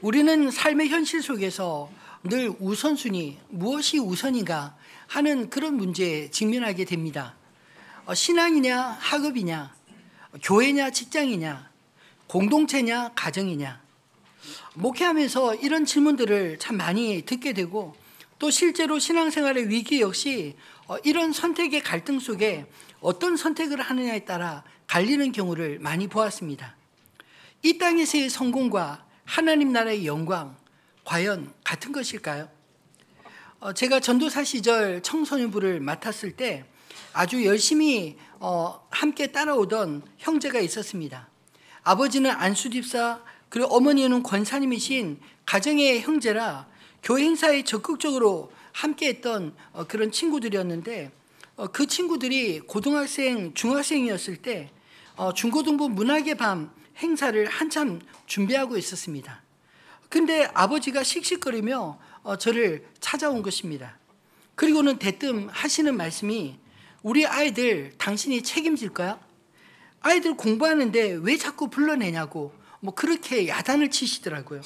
우리는 삶의 현실 속에서 늘 우선순위, 무엇이 우선인가 하는 그런 문제에 직면하게 됩니다. 신앙이냐, 학업이냐, 교회냐, 직장이냐, 공동체냐, 가정이냐. 목회하면서 이런 질문들을 참 많이 듣게 되고 또 실제로 신앙생활의 위기 역시 이런 선택의 갈등 속에 어떤 선택을 하느냐에 따라 갈리는 경우를 많이 보았습니다. 이 땅에서의 성공과 하나님 나라의 영광, 과연 같은 것일까요? 제가 전도사 시절 청소년부를 맡았을 때 아주 열심히 함께 따라오던 형제가 있었습니다. 아버지는 안수집사, 그리고 어머니는 권사님이신 가정의 형제라 교회 행사에 적극적으로 함께했던 그런 친구들이었는데 그 친구들이 고등학생, 중학생이었을 때 중고등부 문학의 밤 행사를 한참 준비하고 있었습니다. 근데 아버지가 씩씩거리며 저를 찾아온 것입니다. 그리고는 대뜸 하시는 말씀이 우리 아이들 당신이 책임질까요? 아이들 공부하는데 왜 자꾸 불러내냐고 그렇게 야단을 치시더라고요.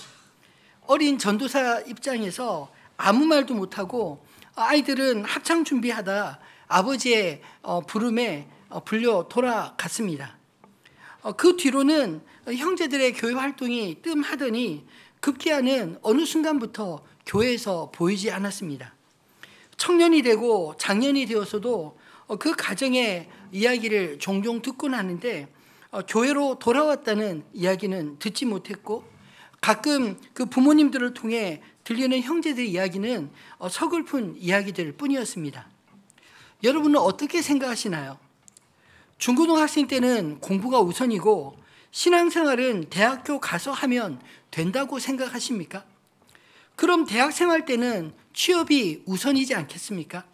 어린 전도사 입장에서 아무 말도 못하고 아이들은 합창 준비하다 아버지의 부름에 불려 돌아갔습니다. 그 뒤로는 형제들의 교회 활동이 뜸하더니 급기야는 어느 순간부터 교회에서 보이지 않았습니다. 청년이 되고 장년이 되어서도 그 가정의 이야기를 종종 듣곤 하는데 교회로 돌아왔다는 이야기는 듣지 못했고 가끔 그 부모님들을 통해 들리는 형제들 이야기는 서글픈 이야기들 뿐이었습니다. 여러분은 어떻게 생각하시나요? 중고등학생 때는 공부가 우선이고 신앙생활은 대학교 가서 하면 된다고 생각하십니까? 그럼 대학생활 때는 취업이 우선이지 않겠습니까?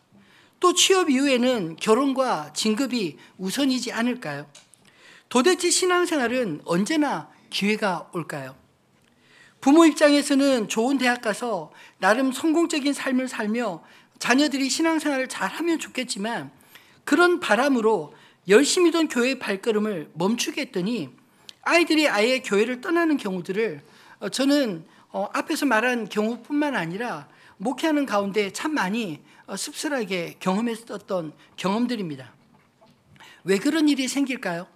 또 취업 이후에는 결혼과 진급이 우선이지 않을까요? 도대체 신앙생활은 언제나 기회가 올까요? 부모 입장에서는 좋은 대학 가서 나름 성공적인 삶을 살며 자녀들이 신앙생활을 잘하면 좋겠지만 그런 바람으로 열심히 던 교회의 발걸음을 멈추게 했더니 아이들이 아예 교회를 떠나는 경우들을 저는 앞에서 말한 경우뿐만 아니라 목회하는 가운데 참 많이 씁쓸하게 경험했었던 경험들입니다. 왜 그런 일이 생길까요?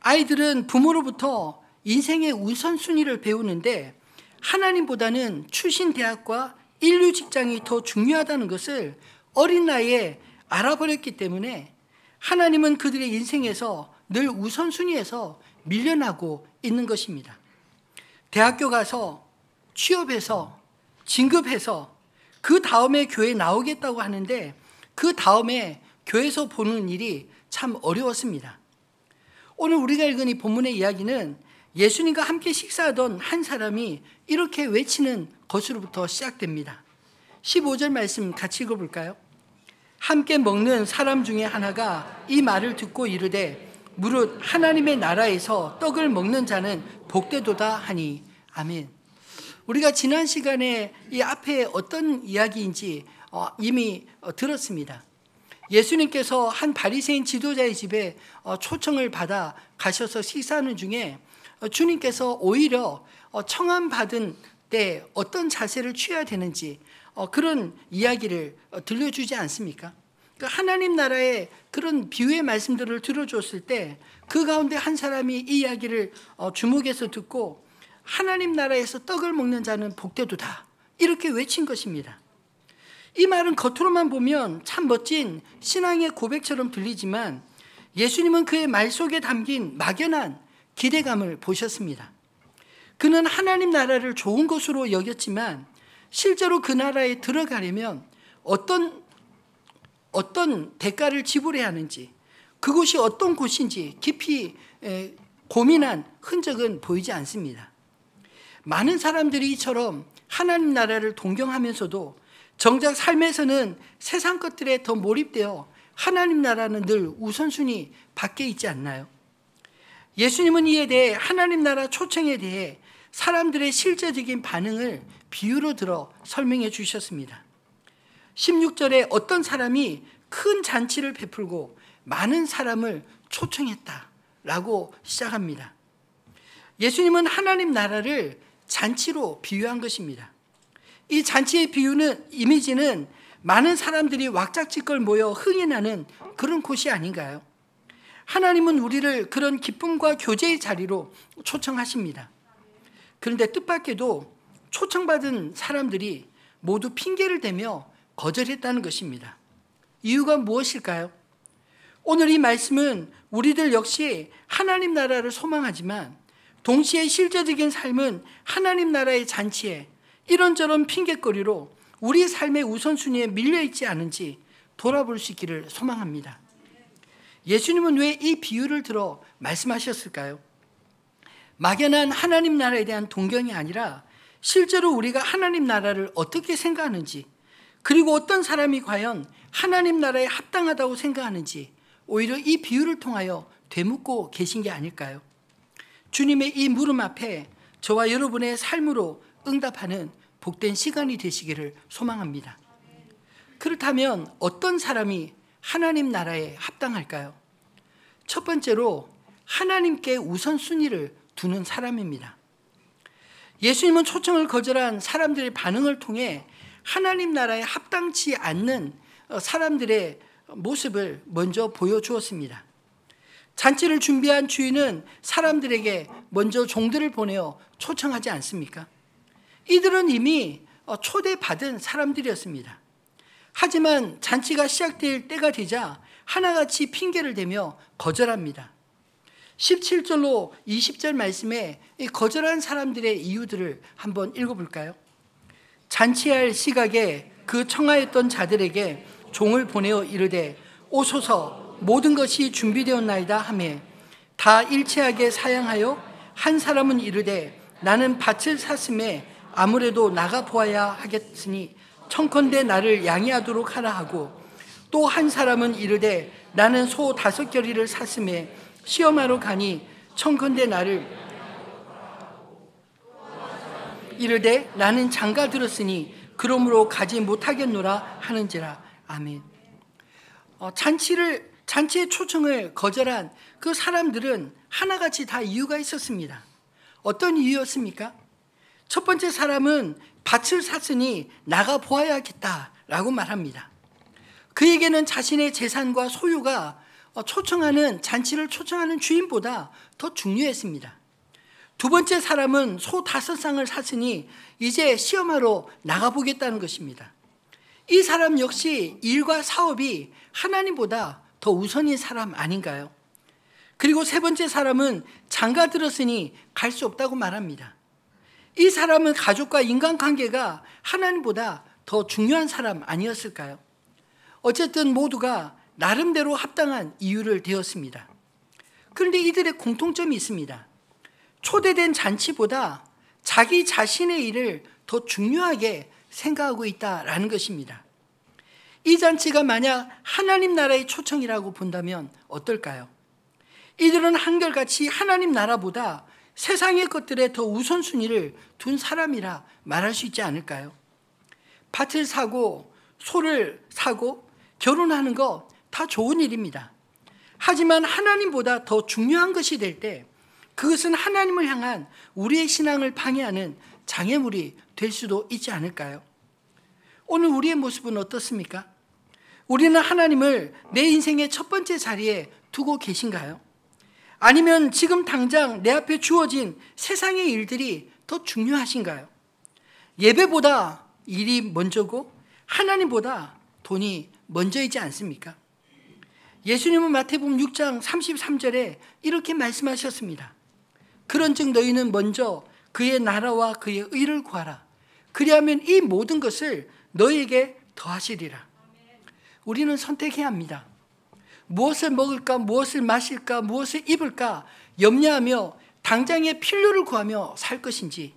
아이들은 부모로부터 인생의 우선순위를 배우는데 하나님보다는 출신 대학과 인류 직장이 더 중요하다는 것을 어린 나이에 알아버렸기 때문에 하나님은 그들의 인생에서 늘 우선순위에서 밀려나고 있는 것입니다. 대학교 가서 취업해서 진급해서 그 다음에 교회에 나오겠다고 하는데 그 다음에 교회에서 보는 일이 참 어려웠습니다. 오늘 우리가 읽은 이 본문의 이야기는 예수님과 함께 식사하던 한 사람이 이렇게 외치는 것으로부터 시작됩니다. 15절 말씀 같이 읽어볼까요? 함께 먹는 사람 중에 하나가 이 말을 듣고 이르되 무릇 하나님의 나라에서 떡을 먹는 자는 복되도다 하니. 아멘. 우리가 지난 시간에 이 앞에 어떤 이야기인지 이미 들었습니다. 예수님께서 한 바리새인 지도자의 집에 초청을 받아 가셔서 식사하는 중에 주님께서 오히려 청함 받은 때 어떤 자세를 취해야 되는지 그런 이야기를 들려주지 않습니까? 하나님 나라의 그런 비유의 말씀들을 들어줬을 때 그 가운데 한 사람이 이 이야기를 주목해서 듣고 하나님 나라에서 떡을 먹는 자는 복되도다 이렇게 외친 것입니다. 이 말은 겉으로만 보면 참 멋진 신앙의 고백처럼 들리지만 예수님은 그의 말 속에 담긴 막연한 기대감을 보셨습니다. 그는 하나님 나라를 좋은 것으로 여겼지만 실제로 그 나라에 들어가려면 어떤 대가를 지불해야 하는지 그곳이 어떤 곳인지 깊이 고민한 흔적은 보이지 않습니다. 많은 사람들이 이처럼 하나님 나라를 동경하면서도 정작 삶에서는 세상 것들에 더 몰입되어 하나님 나라는 늘 우선순위 밖에 있지 않나요? 예수님은 이에 대해 하나님 나라 초청에 대해 사람들의 실제적인 반응을 비유로 들어 설명해 주셨습니다. 16절에 어떤 사람이 큰 잔치를 베풀고 많은 사람을 초청했다라고 시작합니다. 예수님은 하나님 나라를 잔치로 비유한 것입니다. 이 잔치의 이미지는 많은 사람들이 왁작지껄 모여 흥이 나는 그런 곳이 아닌가요? 하나님은 우리를 그런 기쁨과 교제의 자리로 초청하십니다. 그런데 뜻밖에도 초청받은 사람들이 모두 핑계를 대며 거절했다는 것입니다. 이유가 무엇일까요? 오늘 이 말씀은 우리들 역시 하나님 나라를 소망하지만 동시에 실제적인 삶은 하나님 나라의 잔치에 이런저런 핑계거리로 우리 삶의 우선순위에 밀려있지 않은지 돌아볼 수 있기를 소망합니다. 예수님은 왜 이 비유를 들어 말씀하셨을까요? 막연한 하나님 나라에 대한 동경이 아니라 실제로 우리가 하나님 나라를 어떻게 생각하는지, 그리고 어떤 사람이 과연 하나님 나라에 합당하다고 생각하는지 오히려 이 비유를 통하여 되묻고 계신 게 아닐까요? 주님의 이 물음 앞에 저와 여러분의 삶으로 응답하는 복된 시간이 되시기를 소망합니다. 그렇다면 어떤 사람이 하나님 나라에 합당할까요? 첫 번째로 하나님께 우선순위를 두는 사람입니다. 예수님은 초청을 거절한 사람들의 반응을 통해 하나님 나라에 합당치 않는 사람들의 모습을 먼저 보여주었습니다. 잔치를 준비한 주인은 사람들에게 먼저 종들을 보내어 초청하지 않습니까? 이들은 이미 초대받은 사람들이었습니다. 하지만 잔치가 시작될 때가 되자 하나같이 핑계를 대며 거절합니다. 17절로 20절 말씀에 이 거절한 사람들의 이유들을 한번 읽어볼까요? 잔치할 시각에 그 청하였던 자들에게 종을 보내어 이르되 오소서 모든 것이 준비되었나이다 하매 다 일체하게 사양하여 한 사람은 이르되 나는 밭을 샀음에 아무래도 나가 보아야 하겠으니 청컨대 나를 양해하도록 하라 하고 또 한 사람은 이르되 나는 소 5겨리를 샀음에 시험하러 가니 청컨대 나를 이르되 나는 장가 들었으니 그러므로 가지 못하겠노라 하는지라. 아멘. 잔치의 초청을 거절한 그 사람들은 하나같이 다 이유가 있었습니다. 어떤 이유였습니까? 첫 번째 사람은 밭을 샀으니 나가 보아야겠다라고 말합니다. 그에게는 자신의 재산과 소유가 잔치를 초청하는 주인보다 더 중요했습니다. 두 번째 사람은 소 5쌍을 샀으니 이제 시험하러 나가보겠다는 것입니다. 이 사람 역시 일과 사업이 하나님보다 더 우선인 사람 아닌가요? 그리고 세 번째 사람은 장가 들었으니 갈 수 없다고 말합니다. 이 사람은 가족과 인간관계가 하나님보다 더 중요한 사람 아니었을까요? 어쨌든 모두가 나름대로 합당한 이유를 대었습니다. 그런데 이들의 공통점이 있습니다. 초대된 잔치보다 자기 자신의 일을 더 중요하게 생각하고 있다라는 것입니다. 이 잔치가 만약 하나님 나라의 초청이라고 본다면 어떨까요? 이들은 한결같이 하나님 나라보다 세상의 것들에 더 우선순위를 둔 사람이라 말할 수 있지 않을까요? 밭을 사고 소를 사고 결혼하는 거 다 좋은 일입니다. 하지만 하나님보다 더 중요한 것이 될 때 그것은 하나님을 향한 우리의 신앙을 방해하는 장애물이 될 수도 있지 않을까요? 오늘 우리의 모습은 어떻습니까? 우리는 하나님을 내 인생의 첫 번째 자리에 두고 계신가요? 아니면 지금 당장 내 앞에 주어진 세상의 일들이 더 중요하신가요? 예배보다 일이 먼저고 하나님보다 돈이 먼저이지 않습니까? 예수님은 마태복음 6장 33절에 이렇게 말씀하셨습니다. 그런즉 너희는 먼저 그의 나라와 그의 의를 구하라. 그리하면 이 모든 것을 너희에게 더하시리라. 우리는 선택해야 합니다. 무엇을 먹을까, 무엇을 마실까, 무엇을 입을까 염려하며 당장의 필요를 구하며 살 것인지,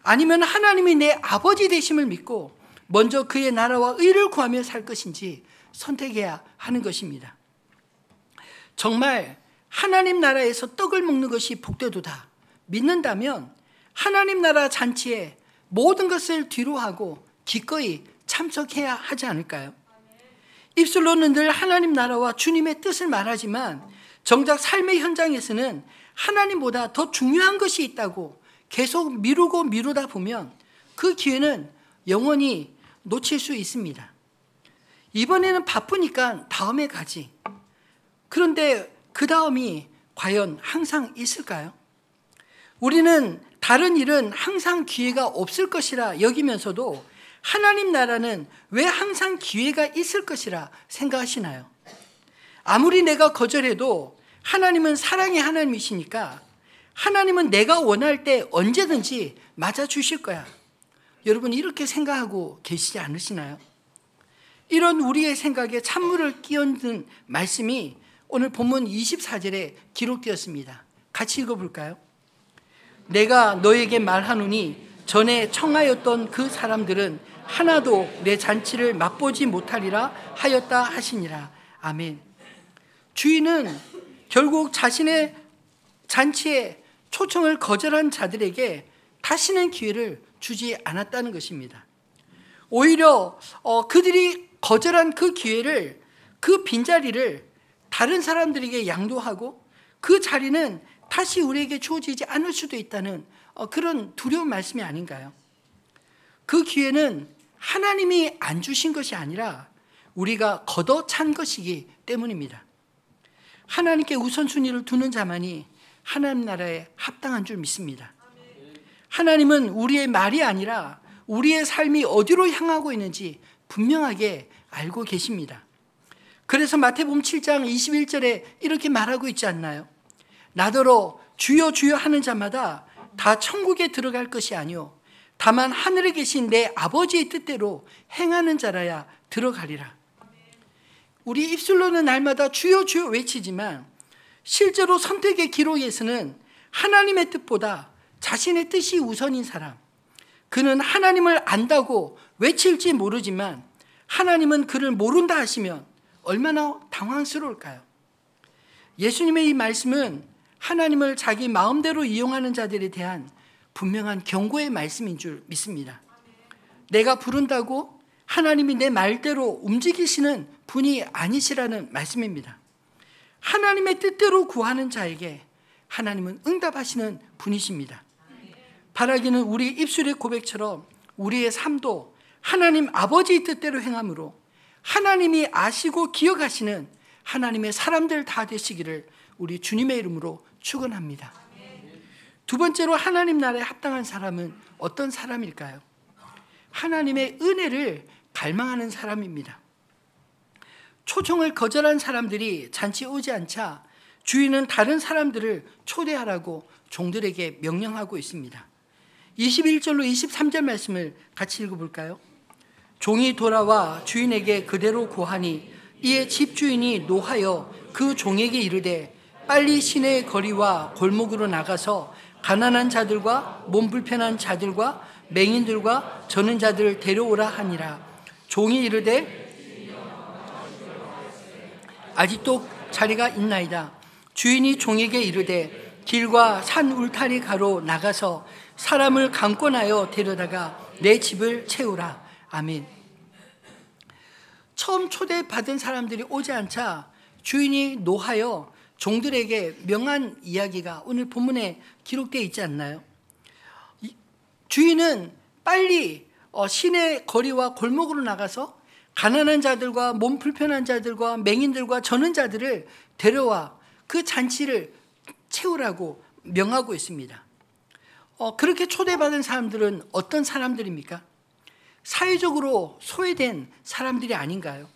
아니면 하나님이 내 아버지 되심을 믿고 먼저 그의 나라와 의를 구하며 살 것인지 선택해야 하는 것입니다. 정말 하나님 나라에서 떡을 먹는 것이 복되도다 믿는다면 하나님 나라 잔치에 모든 것을 뒤로하고 기꺼이 참석해야 하지 않을까요? 입술로는 늘 하나님 나라와 주님의 뜻을 말하지만 정작 삶의 현장에서는 하나님보다 더 중요한 것이 있다고 계속 미루고 미루다 보면 그 기회는 영원히 놓칠 수 있습니다. 이번에는 바쁘니까 다음에 가지. 그런데 그 다음이 과연 항상 있을까요? 우리는 다른 일은 항상 기회가 없을 것이라 여기면서도 하나님 나라는 왜 항상 기회가 있을 것이라 생각하시나요? 아무리 내가 거절해도 하나님은 사랑의 하나님이시니까 하나님은 내가 원할 때 언제든지 맞아주실 거야. 여러분 이렇게 생각하고 계시지 않으시나요? 이런 우리의 생각에 찬물을 끼얹는 말씀이 오늘 본문 24절에 기록되었습니다. 같이 읽어볼까요? 내가 너에게 말하노니 전에 청하였던 그 사람들은 하나도 내 잔치를 맛보지 못하리라 하였다 하시니라. 아멘. 주인은 결국 자신의 잔치에 초청을 거절한 자들에게 다시는 기회를 주지 않았다는 것입니다. 오히려 그들이 거절한 그 기회를, 그 빈자리를 다른 사람들에게 양도하고 그 자리는 다시 우리에게 주어지지 않을 수도 있다는 그런 두려운 말씀이 아닌가요? 그 기회는 하나님이 안 주신 것이 아니라 우리가 걷어찬 것이기 때문입니다. 하나님께 우선순위를 두는 자만이 하나님 나라에 합당한 줄 믿습니다. 하나님은 우리의 말이 아니라 우리의 삶이 어디로 향하고 있는지 분명하게 알고 계십니다. 그래서 마태복음 7장 21절에 이렇게 말하고 있지 않나요? 나더러 주여 주여 하는 자마다 다 천국에 들어갈 것이 아니요 다만 하늘에 계신 내 아버지의 뜻대로 행하는 자라야 들어가리라. 우리 입술로는 날마다 주여 주여 외치지만 실제로 선택의 기록에서는 하나님의 뜻보다 자신의 뜻이 우선인 사람, 그는 하나님을 안다고 외칠지 모르지만 하나님은 그를 모른다 하시면 얼마나 당황스러울까요? 예수님의 이 말씀은 하나님을 자기 마음대로 이용하는 자들에 대한 분명한 경고의 말씀인 줄 믿습니다. 내가 부른다고 하나님이 내 말대로 움직이시는 분이 아니시라는 말씀입니다. 하나님의 뜻대로 구하는 자에게 하나님은 응답하시는 분이십니다. 바라기는 우리 입술의 고백처럼 우리의 삶도 하나님 아버지의 뜻대로 행함으로 하나님이 아시고 기억하시는 하나님의 사람들 다 되시기를 우리 주님의 이름으로 축원합니다. 두 번째로 하나님 나라에 합당한 사람은 어떤 사람일까요? 하나님의 은혜를 갈망하는 사람입니다. 초청을 거절한 사람들이 잔치에 오지 않자 주인은 다른 사람들을 초대하라고 종들에게 명령하고 있습니다. 21절로 23절 말씀을 같이 읽어볼까요? 종이 돌아와 주인에게 그대로 고하니 이에 집주인이 노하여 그 종에게 이르되 빨리 시내의 거리와 골목으로 나가서 가난한 자들과 몸 불편한 자들과 맹인들과 저는 자들을 데려오라 하니라. 종이 이르되 아직도 자리가 있나이다. 주인이 종에게 이르되 길과 산 울타리 가로 나가서 사람을 강권하여 데려다가 내 집을 채우라. 아멘. 처음 초대받은 사람들이 오지 않자 주인이 노하여 종들에게 명한 이야기가 오늘 본문에 기록되어 있지 않나요? 주인은 빨리 시내 거리와 골목으로 나가서 가난한 자들과 몸 불편한 자들과 맹인들과 저는 자들을 데려와 그 잔치를 채우라고 명하고 있습니다. 그렇게 초대받은 사람들은 어떤 사람들입니까? 사회적으로 소외된 사람들이 아닌가요?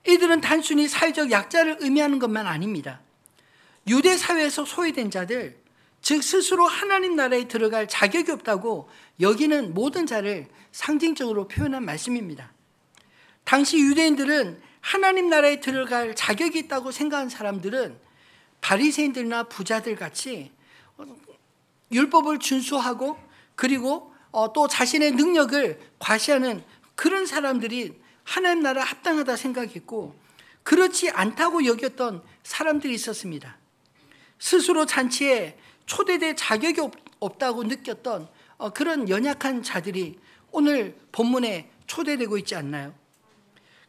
이들은 단순히 사회적 약자를 의미하는 것만 아닙니다. 유대 사회에서 소외된 자들, 즉 스스로 하나님 나라에 들어갈 자격이 없다고 여기는 모든 자를 상징적으로 표현한 말씀입니다. 당시 유대인들은 하나님 나라에 들어갈 자격이 있다고 생각한 사람들은 바리새인들이나 부자들 같이 율법을 준수하고 그리고 또 자신의 능력을 과시하는 그런 사람들이 하나님 나라에 합당하다 생각했고 그렇지 않다고 여겼던 사람들이 있었습니다. 스스로 잔치에 초대될 자격이 없다고 느꼈던 그런 연약한 자들이 오늘 본문에 초대되고 있지 않나요?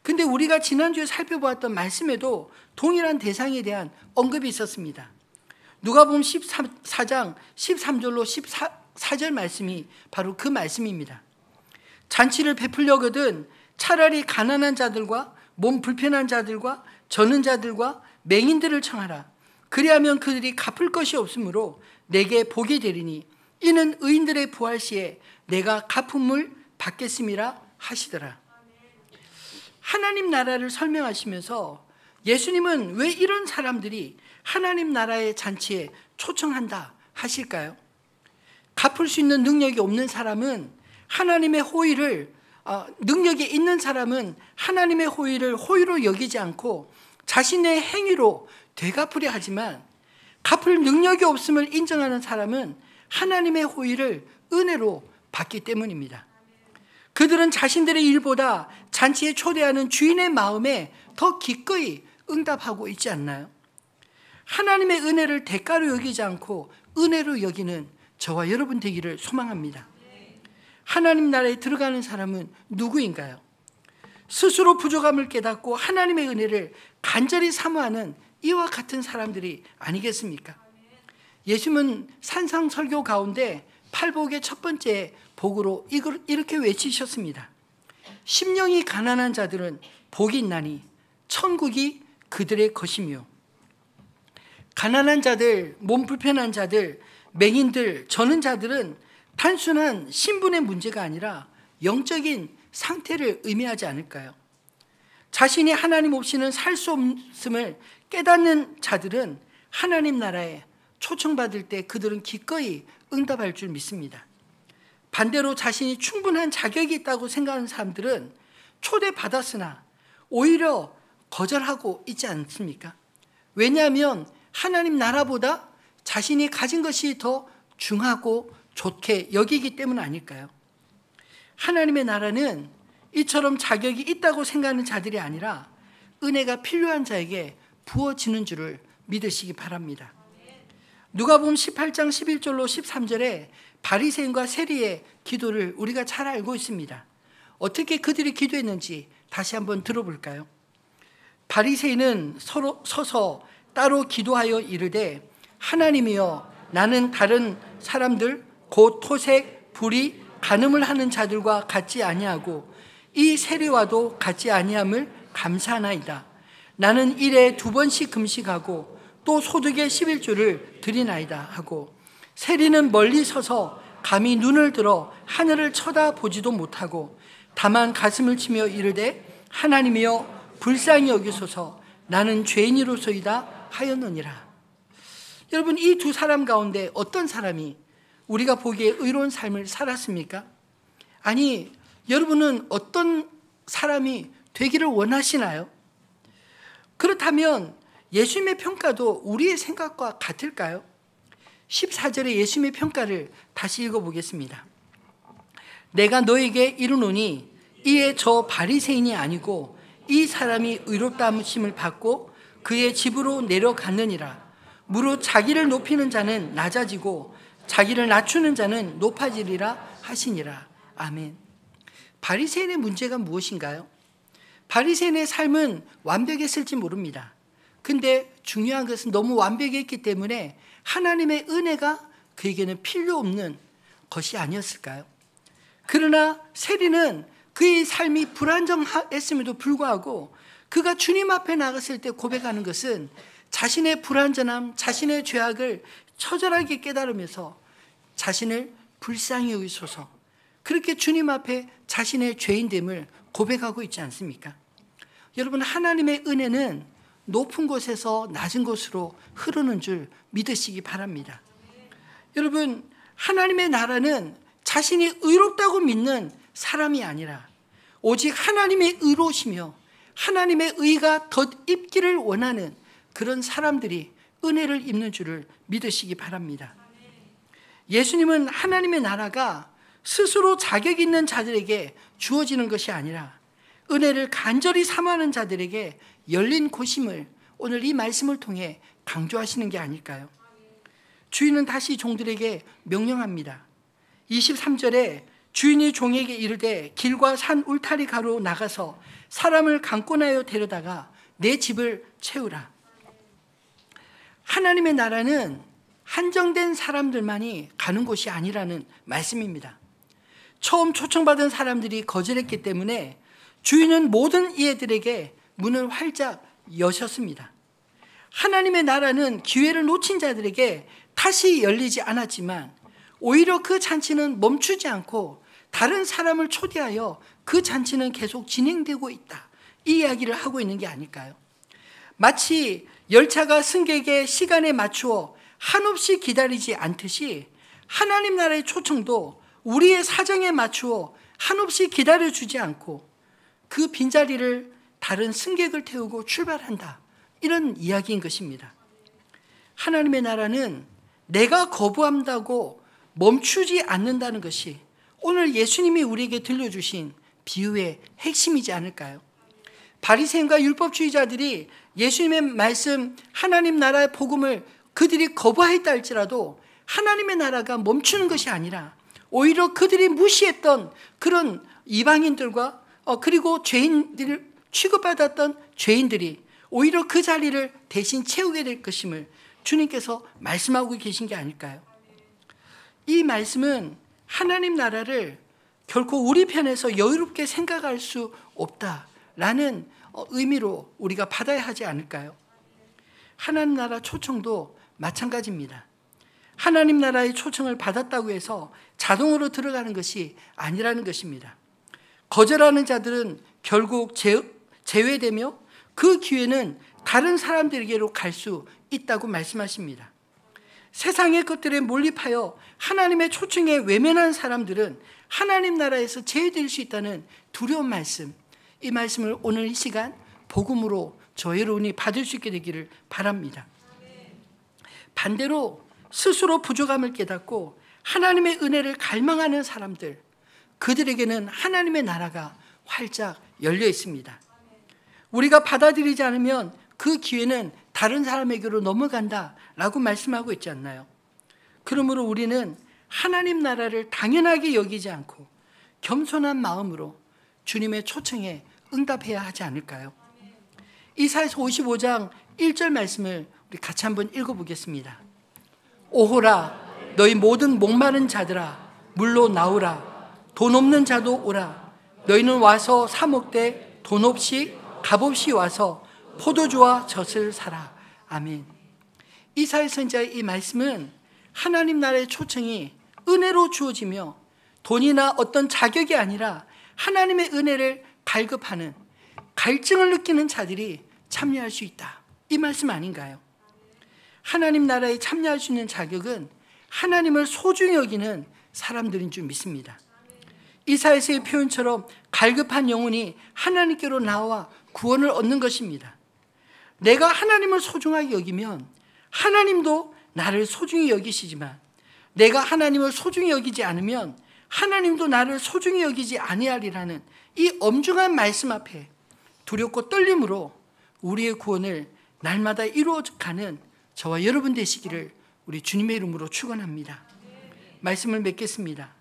근데 우리가 지난주에 살펴보았던 말씀에도 동일한 대상에 대한 언급이 있었습니다. 누가복음 14장 13절로 4절 말씀이 바로 그 말씀입니다. 잔치를 베풀려거든 차라리 가난한 자들과 몸 불편한 자들과 저는 자들과 맹인들을 청하라. 그리하면 그들이 갚을 것이 없으므로 내게 복이 되리니 이는 의인들의 부활 시에 내가 갚음을 받겠음이라 하시더라. 하나님 나라를 설명하시면서 예수님은 왜 이런 사람들이 하나님 나라의 잔치에 초청한다 하실까요? 갚을 수 있는 능력이 없는 사람은 하나님의 호의를, 능력이 있는 사람은 하나님의 호의를 호의로 여기지 않고 자신의 행위로 되갚으려 하지만, 갚을 능력이 없음을 인정하는 사람은 하나님의 호의를 은혜로 받기 때문입니다. 그들은 자신들의 일보다 잔치에 초대하는 주인의 마음에 더 기꺼이 응답하고 있지 않나요? 하나님의 은혜를 대가로 여기지 않고 은혜로 여기는 저와 여러분 되기를 소망합니다. 하나님 나라에 들어가는 사람은 누구인가요? 스스로 부족함을 깨닫고 하나님의 은혜를 간절히 사모하는 이와 같은 사람들이 아니겠습니까? 예수님은 산상 설교 가운데 팔복의 첫 번째 복으로 이렇게 외치셨습니다. 심령이 가난한 자들은 복이 있나니 천국이 그들의 것이며. 가난한 자들, 몸 불편한 자들, 맹인들, 저는 자들은 단순한 신분의 문제가 아니라 영적인 상태를 의미하지 않을까요? 자신이 하나님 없이는 살 수 없음을 깨닫는 자들은 하나님 나라에 초청받을 때 그들은 기꺼이 응답할 줄 믿습니다. 반대로 자신이 충분한 자격이 있다고 생각하는 사람들은 초대받았으나 오히려 거절하고 있지 않습니까? 왜냐하면 하나님 나라보다 자신이 가진 것이 더 중하고 좋게 여기기 때문 아닐까요? 하나님의 나라는 이처럼 자격이 있다고 생각하는 자들이 아니라 은혜가 필요한 자에게 부어지는 줄을 믿으시기 바랍니다. 누가복음 18장 11절로 13절에 바리새인과 세리의 기도를 우리가 잘 알고 있습니다. 어떻게 그들이 기도했는지 다시 한번 들어볼까요? 바리새인은 서서 따로 기도하여 이르되, 하나님이여, 나는 다른 사람들 곧 토색, 불의, 간음을 하는 자들과 같지 아니하고 이 세리와도 같지 아니함을 감사하나이다. 나는 일에 2번씩 금식하고 또 소득의 11조를 드리나이다 하고, 세리는 멀리 서서 감히 눈을 들어 하늘을 쳐다보지도 못하고 다만 가슴을 치며 이르되, 하나님이여 불쌍히 여기소서, 나는 죄인이로소이다 하였느니라. 여러분, 이 두 사람 가운데 어떤 사람이 우리가 보기에 의로운 삶을 살았습니까? 아니, 여러분은 어떤 사람이 되기를 원하시나요? 그렇다면 예수님의 평가도 우리의 생각과 같을까요? 14절의 예수님의 평가를 다시 읽어보겠습니다. 내가 너에게 이르노니 이에 저 바리새인이 아니고 이 사람이 의롭다 하심을 받고 그의 집으로 내려갔느니라. 무릇 자기를 높이는 자는 낮아지고 자기를 낮추는 자는 높아지리라 하시니라. 아멘. 바리새인의 문제가 무엇인가요? 바리새인의 삶은 완벽했을지 모릅니다. 근데 중요한 것은 너무 완벽했기 때문에 하나님의 은혜가 그에게는 필요 없는 것이 아니었을까요? 그러나 세리는 그의 삶이 불안정했음에도 불구하고 그가 주님 앞에 나갔을 때 고백하는 것은 자신의 불완전함, 자신의 죄악을 처절하게 깨달으면서 자신을 불쌍히 여기소서, 그렇게 주님 앞에 자신의 죄인됨을 고백하고 있지 않습니까? 여러분, 하나님의 은혜는 높은 곳에서 낮은 곳으로 흐르는 줄 믿으시기 바랍니다. 여러분, 하나님의 나라는 자신이 의롭다고 믿는 사람이 아니라 오직 하나님의 의로우시며 하나님의 의가 덧입기를 원하는 그런 사람들이 은혜를 입는 줄을 믿으시기 바랍니다. 예수님은 하나님의 나라가 스스로 자격 있는 자들에게 주어지는 것이 아니라 은혜를 간절히 사모하는 자들에게 열린 곳임을 오늘 이 말씀을 통해 강조하시는 게 아닐까요? 주인은 다시 종들에게 명령합니다. 23절에 주인이 종에게 이르되, 길과 산 울타리 가로 나가서 사람을 강권하여 데려다가 내 집을 채우라. 하나님의 나라는 한정된 사람들만이 가는 곳이 아니라는 말씀입니다. 처음 초청받은 사람들이 거절했기 때문에 주인은 모든 이들에게 문을 활짝 여셨습니다. 하나님의 나라는 기회를 놓친 자들에게 다시 열리지 않았지만 오히려 그 잔치는 멈추지 않고 다른 사람을 초대하여 그 잔치는 계속 진행되고 있다. 이 이야기를 하고 있는 게 아닐까요? 마치 열차가 승객의 시간에 맞추어 한없이 기다리지 않듯이 하나님 나라의 초청도 우리의 사정에 맞추어 한없이 기다려주지 않고 그 빈자리를 다른 승객을 태우고 출발한다. 이런 이야기인 것입니다. 하나님의 나라는 내가 거부한다고 멈추지 않는다는 것이 오늘 예수님이 우리에게 들려주신 비유의 핵심이지 않을까요? 바리새인과 율법주의자들이 예수님의 말씀 하나님 나라의 복음을 그들이 거부했다 할지라도 하나님의 나라가 멈추는 것이 아니라 오히려 그들이 무시했던 그런 이방인들과 그리고 죄인들을 취급받았던 죄인들이 오히려 그 자리를 대신 채우게 될 것임을 주님께서 말씀하고 계신 게 아닐까요? 이 말씀은 하나님 나라를 결코 우리 편에서 여유롭게 생각할 수 없다라는 의미로 우리가 받아야 하지 않을까요? 하나님 나라 초청도 마찬가지입니다. 하나님 나라의 초청을 받았다고 해서 자동으로 들어가는 것이 아니라는 것입니다. 거절하는 자들은 결국 제외되며 그 기회는 다른 사람들에게로 갈 수 있다고 말씀하십니다. 세상의 것들에 몰입하여 하나님의 초청에 외면한 사람들은 하나님 나라에서 제외될 수 있다는 두려운 말씀, 이 말씀을 오늘 이 시간 복음으로 저 여러분이 받을 수 있게 되기를 바랍니다. 반대로 스스로 부족함을 깨닫고 하나님의 은혜를 갈망하는 사람들, 그들에게는 하나님의 나라가 활짝 열려 있습니다. 우리가 받아들이지 않으면 그 기회는 다른 사람에게로 넘어간다라고 말씀하고 있지 않나요? 그러므로 우리는 하나님 나라를 당연하게 여기지 않고 겸손한 마음으로 주님의 초청에 응답해야 하지 않을까요? 이사야서 55장 1절 말씀을 우리 같이 한번 읽어보겠습니다. 오호라 너희 모든 목마른 자들아 물로 나오라 돈 없는 자도 오라 너희는 와서 사 먹되 돈 없이 값 없이 와서 포도주와 젖을 사라. 아멘. 이사야 선지자의 이 말씀은 하나님 나라의 초청이 은혜로 주어지며 돈이나 어떤 자격이 아니라 하나님의 은혜를 갈급하는 갈증을 느끼는 자들이 참여할 수 있다. 이 말씀 아닌가요? 하나님 나라에 참여할 수 있는 자격은 하나님을 소중히 여기는 사람들인 줄 믿습니다. 이사야서의 표현처럼 갈급한 영혼이 하나님께로 나와 구원을 얻는 것입니다. 내가 하나님을 소중하게 여기면 하나님도 나를 소중히 여기시지만 내가 하나님을 소중히 여기지 않으면 하나님도 나를 소중히 여기지 아니하리라는 이 엄중한 말씀 앞에 두렵고 떨림으로 우리의 구원을 날마다 이루어가는 저와 여러분 되시기를 우리 주님의 이름으로 축원합니다. 말씀을 맺겠습니다.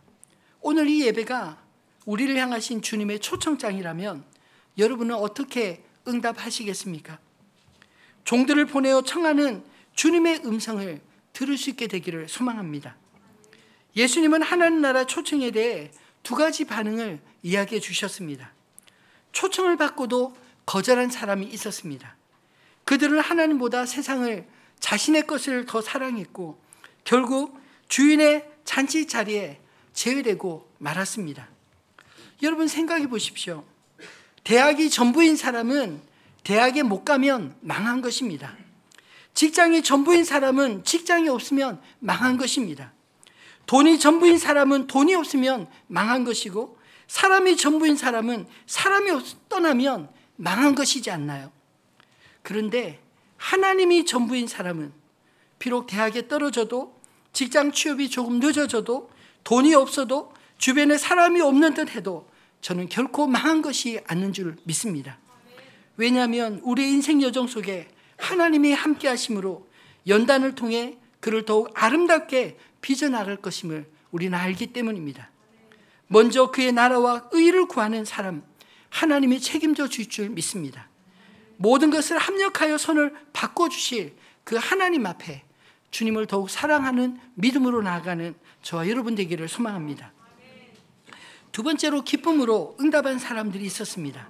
오늘 이 예배가 우리를 향하신 주님의 초청장이라면 여러분은 어떻게 응답하시겠습니까? 종들을 보내어 청하는 주님의 음성을 들을 수 있게 되기를 소망합니다. 예수님은 하나님 나라 초청에 대해 두 가지 반응을 이야기해 주셨습니다. 초청을 받고도 거절한 사람이 있었습니다. 그들은 하나님보다 세상을 자신의 것을 더 사랑했고 결국 주인의 잔치 자리에 제외되고 말았습니다. 여러분 생각해 보십시오. 대학이 전부인 사람은 대학에 못 가면 망한 것입니다. 직장이 전부인 사람은 직장이 없으면 망한 것입니다. 돈이 전부인 사람은 돈이 없으면 망한 것이고 사람이 전부인 사람은 사람이 떠나면 망한 것이지 않나요? 그런데 하나님이 전부인 사람은 비록 대학에 떨어져도 직장 취업이 조금 늦어져도 돈이 없어도 주변에 사람이 없는 듯 해도 저는 결코 망한 것이 아닌 줄 믿습니다. 왜냐하면 우리의 인생 여정 속에 하나님이 함께 하심으로 연단을 통해 그를 더욱 아름답게 빚어나갈 것임을 우리는 알기 때문입니다. 먼저 그의 나라와 의를 구하는 사람 하나님이 책임져 주실 줄 믿습니다. 모든 것을 합력하여 선을 바꿔주실 그 하나님 앞에 주님을 더욱 사랑하는 믿음으로 나아가는 저와 여러분 되기를 소망합니다. 두 번째로 기쁨으로 응답한 사람들이 있었습니다.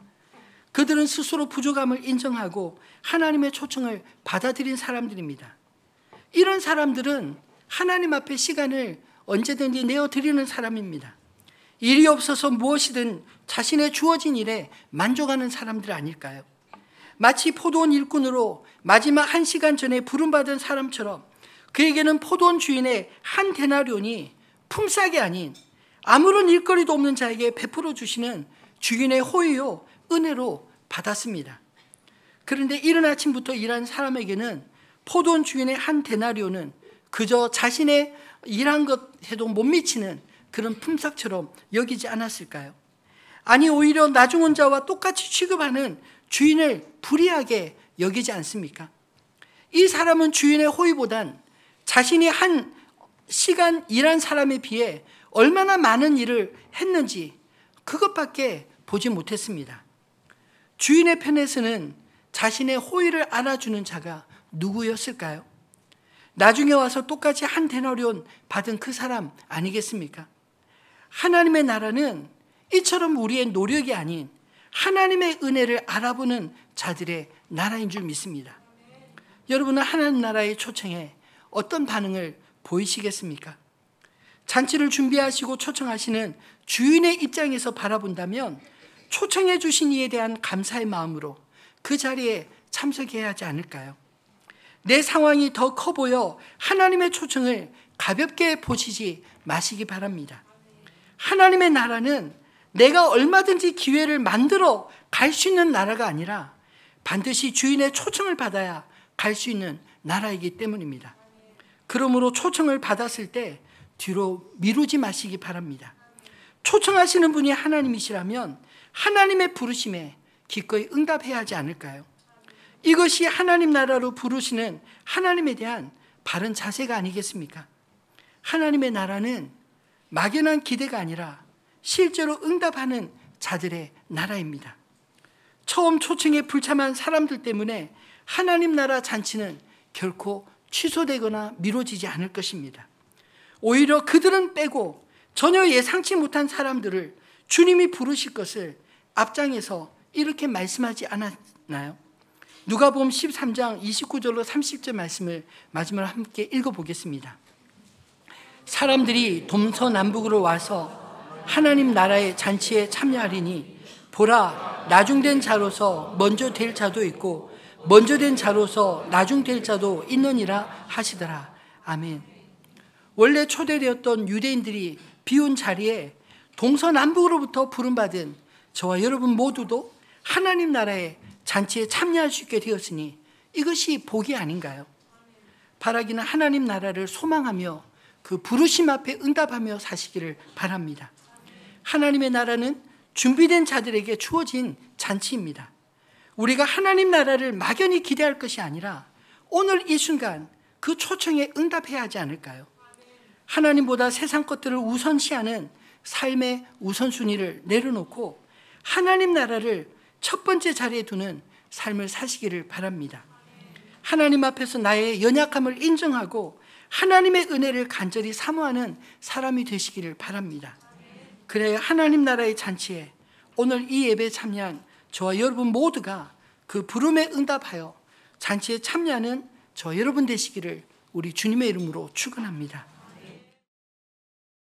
그들은 스스로 부족함을 인정하고 하나님의 초청을 받아들인 사람들입니다. 이런 사람들은 하나님 앞에 시간을 언제든지 내어드리는 사람입니다. 일이 없어서 무엇이든 자신의 주어진 일에 만족하는 사람들 아닐까요? 마치 포도원 일꾼으로 마지막 1시간 전에 부름받은 사람처럼 그에게는 포도원 주인의 한 데나리온이 품삯이 아닌 아무런 일거리도 없는 자에게 베풀어 주시는 주인의 호의요 은혜로 받았습니다. 그런데 이른 아침부터 일한 사람에게는 포도원 주인의 한 데나리온은 그저 자신의 일한 것에도 못 미치는 그런 품삯처럼 여기지 않았을까요? 아니 오히려 나중 온 자와 똑같이 취급하는 주인을 불의하게 여기지 않습니까? 이 사람은 주인의 호의보단 자신이 한 시간 일한 사람에 비해 얼마나 많은 일을 했는지 그것밖에 보지 못했습니다. 주인의 편에서는 자신의 호의를 알아주는 자가 누구였을까요? 나중에 와서 똑같이 한 데나리온 받은 그 사람 아니겠습니까? 하나님의 나라는 이처럼 우리의 노력이 아닌 하나님의 은혜를 알아보는 자들의 나라인 줄 믿습니다. 여러분은 하나님 나라의 초청에 어떤 반응을 보이시겠습니까? 잔치를 준비하시고 초청하시는 주인의 입장에서 바라본다면 초청해 주신 이에 대한 감사의 마음으로 그 자리에 참석해야 하지 않을까요? 내 상황이 더 커 보여 하나님의 초청을 가볍게 보시지 마시기 바랍니다. 하나님의 나라는 내가 얼마든지 기회를 만들어 갈 수 있는 나라가 아니라 반드시 주인의 초청을 받아야 갈 수 있는 나라이기 때문입니다. 그러므로 초청을 받았을 때 뒤로 미루지 마시기 바랍니다. 초청하시는 분이 하나님이시라면 하나님의 부르심에 기꺼이 응답해야 하지 않을까요? 이것이 하나님 나라로 부르시는 하나님에 대한 바른 자세가 아니겠습니까? 하나님의 나라는 막연한 기대가 아니라 실제로 응답하는 자들의 나라입니다. 처음 초청에 불참한 사람들 때문에 하나님 나라 잔치는 결코 취소되거나 미뤄지지 않을 것입니다. 오히려 그들은 빼고 전혀 예상치 못한 사람들을 주님이 부르실 것을 앞장에서 이렇게 말씀하지 않았나요? 누가복음 13장 29절로 30절 말씀을 마지막으로 함께 읽어보겠습니다. 사람들이 동서남북으로 와서 하나님 나라의 잔치에 참여하리니 보라, 나중된 자로서 먼저 될 자도 있고 먼저 된 자로서 나중 될 자도 있느니라 하시더라. 아멘. 원래 초대되었던 유대인들이 비운 자리에 동서남북으로부터 부름받은 저와 여러분 모두도 하나님 나라의 잔치에 참여할 수 있게 되었으니 이것이 복이 아닌가요? 바라기는 하나님 나라를 소망하며 그 부르심 앞에 응답하며 사시기를 바랍니다. 하나님의 나라는 준비된 자들에게 주어진 잔치입니다. 우리가 하나님 나라를 막연히 기대할 것이 아니라 오늘 이 순간 그 초청에 응답해야 하지 않을까요? 하나님보다 세상 것들을 우선시하는 삶의 우선순위를 내려놓고 하나님 나라를 첫 번째 자리에 두는 삶을 사시기를 바랍니다. 하나님 앞에서 나의 연약함을 인정하고 하나님의 은혜를 간절히 사모하는 사람이 되시기를 바랍니다. 그래야 하나님 나라의 잔치에 오늘 이 예배에 참여한 저와 여러분 모두가 그 부름에 응답하여 잔치에 참여하는 저와 여러분 되시기를 우리 주님의 이름으로 축원합니다.